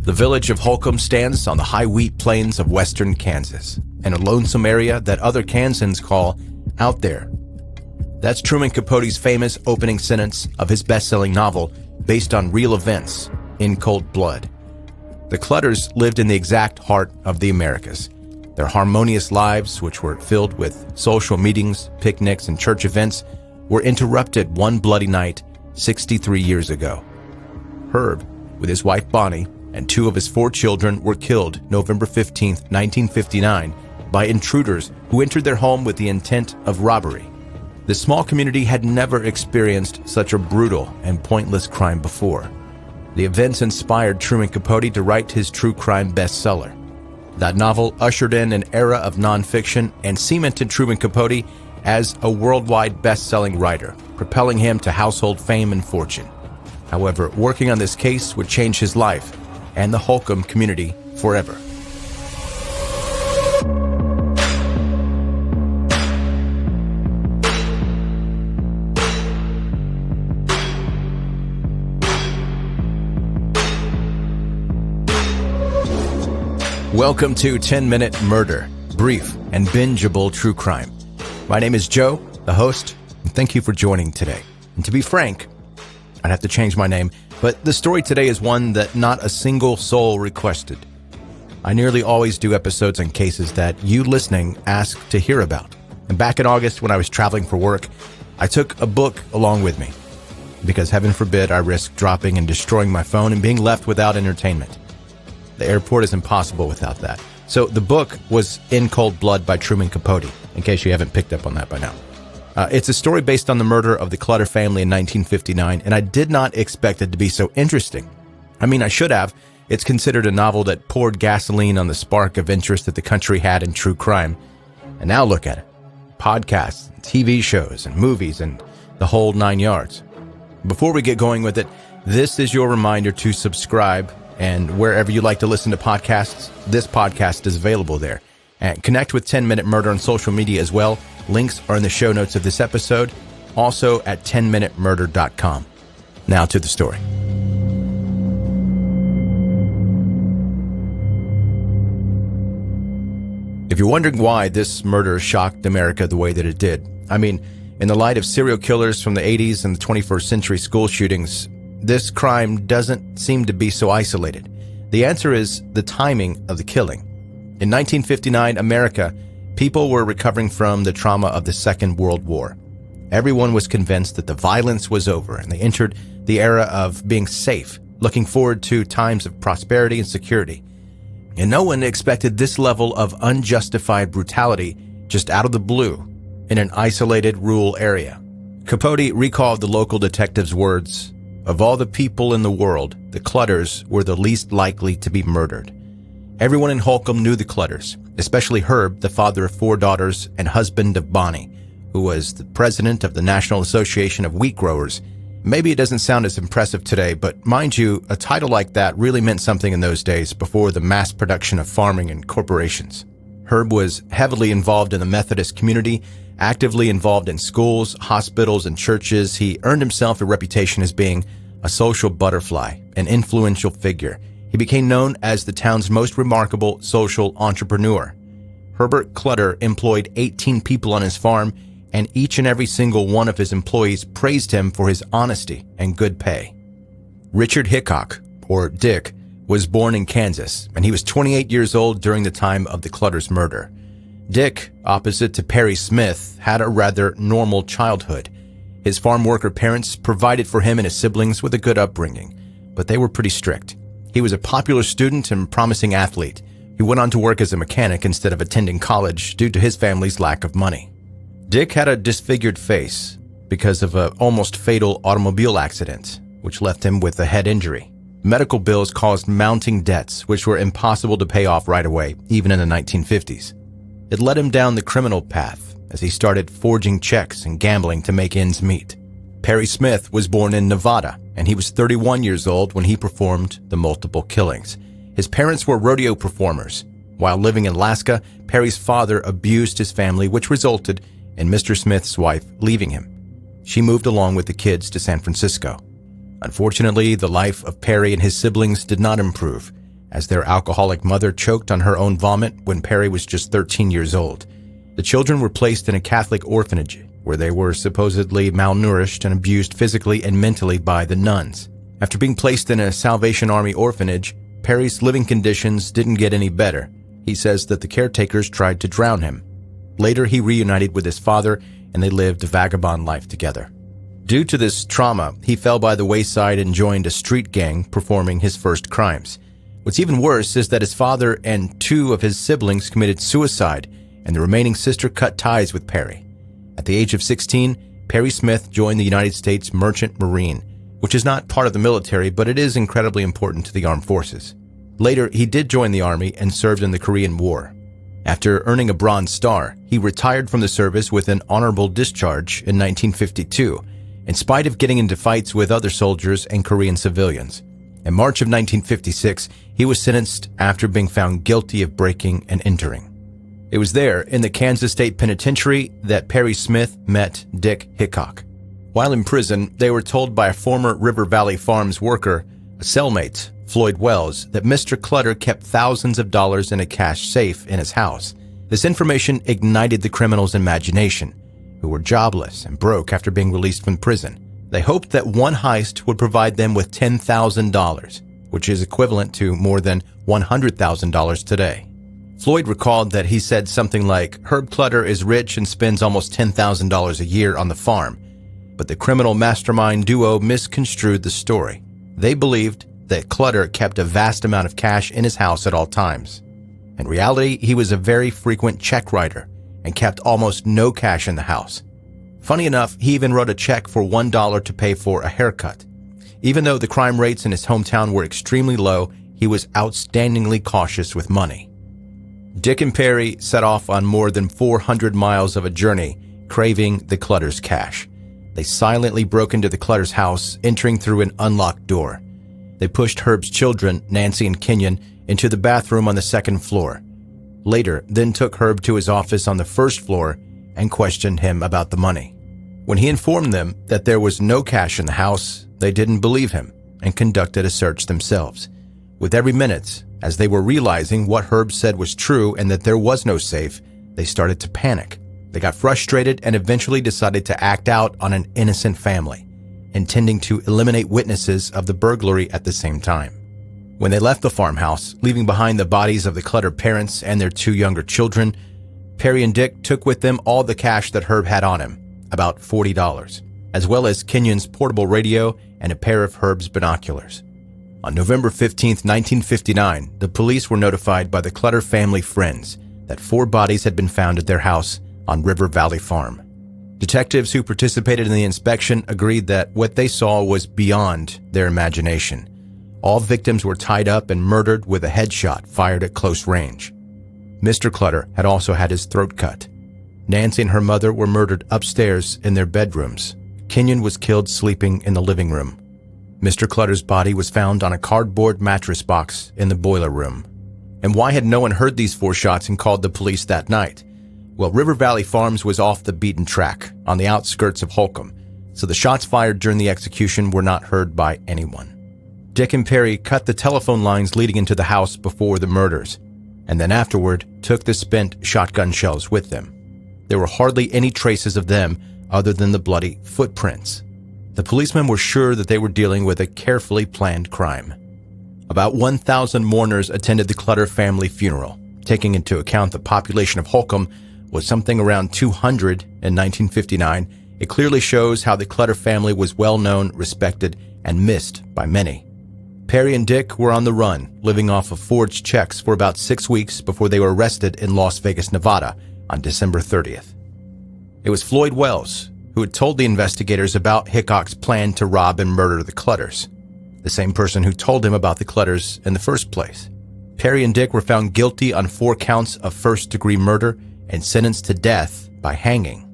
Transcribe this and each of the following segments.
The village of Holcomb stands on the high wheat plains of western Kansas, in a lonesome area that other Kansans call out there. That's Truman Capote's famous opening sentence of his best-selling novel based on real events, In Cold Blood. The Clutters lived in the exact heart of the Americas. Their harmonious lives, which were filled with social meetings, picnics, and church events, were interrupted one bloody night 63 years ago. Herb, with his wife Bonnie, and two of his four children were killed November 15, 1959, by intruders who entered their home with the intent of robbery. The small community had never experienced such a brutal and pointless crime before. The events inspired Truman Capote to write his true crime bestseller. That novel ushered in an era of nonfiction and cemented Truman Capote as a worldwide best-selling writer, propelling him to household fame and fortune. However, working on this case would change his life and the Holcomb community forever. Welcome to 10-Minute Murder, brief and bingeable true crime. My name is Joe, the host, and thank you for joining today. And to be frank, I'd have to change my name, but the story today is one that not a single soul requested. I nearly always do episodes on cases that you listening ask to hear about. And back in August, when I was traveling for work, I took a book along with me, because heaven forbid I risk dropping and destroying my phone and being left without entertainment. The airport is impossible without that. So the book was In Cold Blood by Truman Capote, in case you haven't picked up on that by now. It's a story based on the murder of the Clutter family in 1959, and I did not expect it to be so interesting. I mean, I should have. It's considered a novel that poured gasoline on the spark of interest that the country had in true crime. And now look at it. Podcasts, TV shows, and movies, and the whole 9 yards. Before we get going with it, this is your reminder to subscribe, and wherever you like to listen to podcasts, this podcast is available there. And connect with 10-Minute Murder on social media as well. Links are in the show notes of this episode, also at 10minutemurder.com. Now to the story. If you're wondering why this murder shocked America the way that it did, I mean, in the light of serial killers from the 80s and the 21st century school shootings, this crime doesn't seem to be so isolated. The answer is the timing of the killing. In 1959 America, people were recovering from the trauma of the Second World War. Everyone was convinced that the violence was over, and they entered the era of being safe, looking forward to times of prosperity and security. And no one expected this level of unjustified brutality just out of the blue in an isolated rural area. Capote recalled the local detective's words, "Of all the people in the world, the Clutters were the least likely to be murdered." Everyone in Holcomb knew the Clutters, especially Herb, the father of four daughters and husband of Bonnie, who was the president of the National Association of Wheat Growers. Maybe it doesn't sound as impressive today, but mind you, a title like that really meant something in those days before the mass production of farming and corporations. Herb was heavily involved in the Methodist community, actively involved in schools, hospitals, and churches. He earned himself a reputation as being a social butterfly, an influential figure. He became known as the town's most remarkable social entrepreneur. Herbert Clutter employed 18 people on his farm, and each and every single one of his employees praised him for his honesty and good pay. Richard Hickok, or Dick, was born in Kansas, and he was 28 years old during the time of the Clutters murder. Dick, opposite to Perry Smith, had a rather normal childhood. His farm worker parents provided for him and his siblings with a good upbringing, but they were pretty strict. He was a popular student and promising athlete. He went on to work as a mechanic instead of attending college due to his family's lack of money. Dick had a disfigured face because of an almost fatal automobile accident, which left him with a head injury. Medical bills caused mounting debts, which were impossible to pay off right away, even in the 1950s. It led him down the criminal path as he started forging checks and gambling to make ends meet. Perry Smith was born in Nevada, and he was 31 years old when he performed the multiple killings. His parents were rodeo performers. While living in Alaska, Perry's father abused his family, which resulted in Mr. Smith's wife leaving him. She moved along with the kids to San Francisco. Unfortunately, the life of Perry and his siblings did not improve. as their alcoholic mother choked on her own vomit when Perry was just 13 years old. The children were placed in a Catholic orphanage where they were supposedly malnourished and abused physically and mentally by the nuns. After being placed in a Salvation Army orphanage, Perry's living conditions didn't get any better. He says that the caretakers tried to drown him. Later, he reunited with his father and they lived a vagabond life together. Due to this trauma, he fell by the wayside and joined a street gang, performing his first crimes. What's even worse is that his father and 2 of his siblings committed suicide, and the remaining sister cut ties with Perry. At the age of 16, Perry Smith joined the United States Merchant Marine, which is not part of the military, but it is incredibly important to the armed forces. Later, he did join the Army and served in the Korean War. After earning a Bronze Star, he retired from the service with an honorable discharge in 1952, in spite of getting into fights with other soldiers and Korean civilians. In March of 1956, he was sentenced after being found guilty of breaking and entering. It was there, in the Kansas State Penitentiary, that Perry Smith met Dick Hickok. While in prison, they were told by a former River Valley Farms worker, a cellmate, Floyd Wells, that Mr. Clutter kept thousands of dollars in a cash safe in his house. This information ignited the criminals' imagination, who were jobless and broke after being released from prison. They hoped that one heist would provide them with $10,000, which is equivalent to more than $100,000 today. Floyd recalled that he said something like, "Herb Clutter is rich and spends almost $10,000 a year on the farm." But the criminal mastermind duo misconstrued the story. They believed that Clutter kept a vast amount of cash in his house at all times. In reality, he was a very frequent check writer and kept almost no cash in the house. Funny enough, he even wrote a check for $1 to pay for a haircut. Even though the crime rates in his hometown were extremely low, he was outstandingly cautious with money. Dick and Perry set off on more than 400 miles of a journey, craving the Clutters' cash. They silently broke into the Clutters' house, entering through an unlocked door. They pushed Herb's children, Nancy and Kenyon, into the bathroom on the second floor. Later, then took Herb to his office on the first floor and questioned him about the money. When he informed them that there was no cash in the house, they didn't believe him and conducted a search themselves. With every minute, as they were realizing what Herb said was true and that there was no safe, they started to panic. They got frustrated and eventually decided to act out on an innocent family, intending to eliminate witnesses of the burglary at the same time. When they left the farmhouse, leaving behind the bodies of the Clutter parents and their 2 younger children, Perry and Dick took with them all the cash that Herb had on him, about $40, as well as Kenyon's portable radio and a pair of Herb's binoculars. On November 15, 1959, the police were notified by the Clutter family friends that 4 bodies had been found at their house on River Valley Farm. Detectives who participated in the inspection agreed that what they saw was beyond their imagination. All victims were tied up and murdered with a headshot fired at close range. Mr. Clutter had also had his throat cut. Nancy and her mother were murdered upstairs in their bedrooms. Kenyon was killed sleeping in the living room. Mr. Clutter's body was found on a cardboard mattress box in the boiler room. And why had no one heard these 4 shots and called the police that night? Well, River Valley Farms was off the beaten track, on the outskirts of Holcomb, so the shots fired during the execution were not heard by anyone. Dick and Perry cut the telephone lines leading into the house before the murders, and then afterward took the spent shotgun shells with them. There were hardly any traces of them other than the bloody footprints. The policemen were sure that they were dealing with a carefully planned crime. About 1,000 mourners attended the Clutter family funeral. Taking into account the population of Holcomb was something around 200 in 1959, it clearly shows how the Clutter family was well known, respected, and missed by many. Perry and Dick were on the run, living off of forged checks for about 6 weeks before they were arrested in Las Vegas, Nevada on December 30th. It was Floyd Wells who had told the investigators about Hickok's plan to rob and murder the Clutters, the same person who told him about the Clutters in the first place. Perry and Dick were found guilty on 4 counts of first-degree murder and sentenced to death by hanging.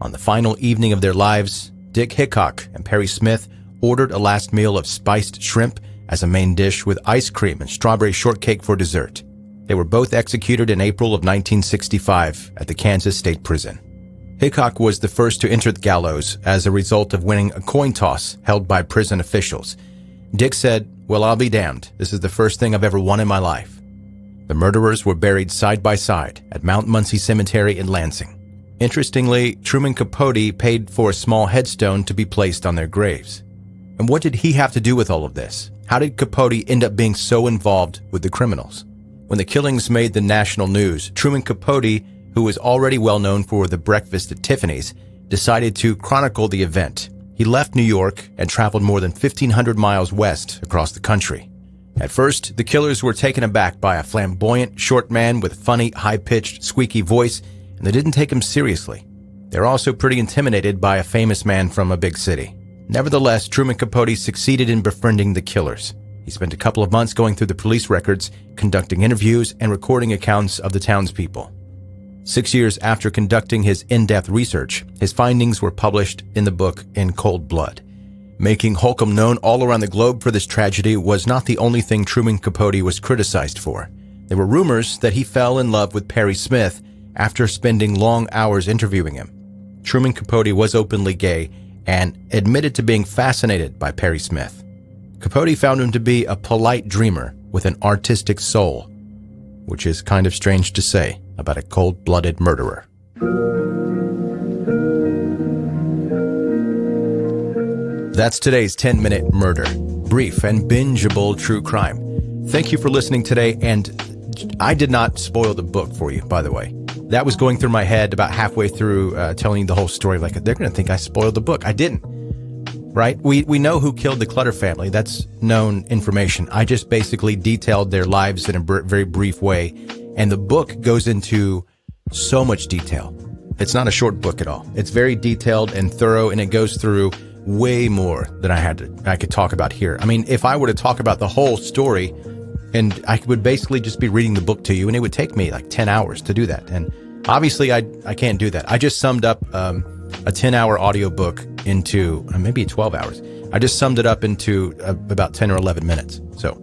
On the final evening of their lives, Dick Hickok and Perry Smith ordered a last meal of spiced shrimp as a main dish with ice cream and strawberry shortcake for dessert. They were both executed in April of 1965 at the Kansas State Prison. Hickok was the first to enter the gallows as a result of winning a coin toss held by prison officials. Dick said, "Well, I'll be damned. This is the first thing I've ever won in my life." The murderers were buried side by side at Mount Muncie Cemetery in Lansing. Interestingly, Truman Capote paid for a small headstone to be placed on their graves. And what did he have to do with all of this? How did Capote end up being so involved with the criminals? When the killings made the national news, Truman Capote, who was already well known for the breakfast at Tiffany's, decided to chronicle the event. He left New York and traveled more than 1,500 miles west across the country. At first, the killers were taken aback by a flamboyant, short man with a funny, high-pitched, squeaky voice, and they didn't take him seriously. They were also pretty intimidated by a famous man from a big city. Nevertheless, Truman Capote succeeded in befriending the killers. He spent a couple of months going through the police records, conducting interviews, and recording accounts of the townspeople. 6 years after conducting his in-depth research, his findings were published in the book In Cold Blood. Making Holcomb known all around the globe for this tragedy was not the only thing Truman Capote was criticized for. There were rumors that he fell in love with Perry Smith after spending long hours interviewing him. Truman Capote was openly gay and admitted to being fascinated by Perry Smith. Capote found him to be a polite dreamer with an artistic soul, which is kind of strange to say about a cold-blooded murderer. That's today's 10-Minute Murder. Brief and bingeable true crime. Thank you for listening today, and I did not spoil the book for you, by the way. That was going through my head about halfway through telling you the whole story. Like, they're going to think I spoiled the book. I didn't, right? We know who killed the Clutter family. That's known information. I just basically detailed their lives in a very brief way, and the book goes into so much detail. It's not a short book at all. It's very detailed and thorough, and it goes through way more than I could talk about here. I mean, if I were to talk about the whole story, and I would basically just be reading the book to you, and it would take me like 10 hours to do that. And obviously, I can't do that. I just summed up a 10-hour audiobook into maybe 12 hours. I just summed it up into about 10 or 11 minutes. So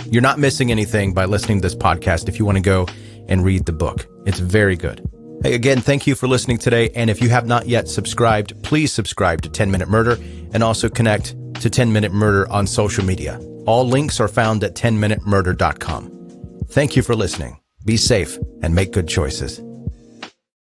you're not missing anything by listening to this podcast if you want to go and read the book. It's very good. Hey, again, thank you for listening today. And if you have not yet subscribed, please subscribe to 10-Minute Murder and also connect to 10-Minute Murder on social media. All links are found at 10minutemurder.com. Thank you for listening. Be safe and make good choices.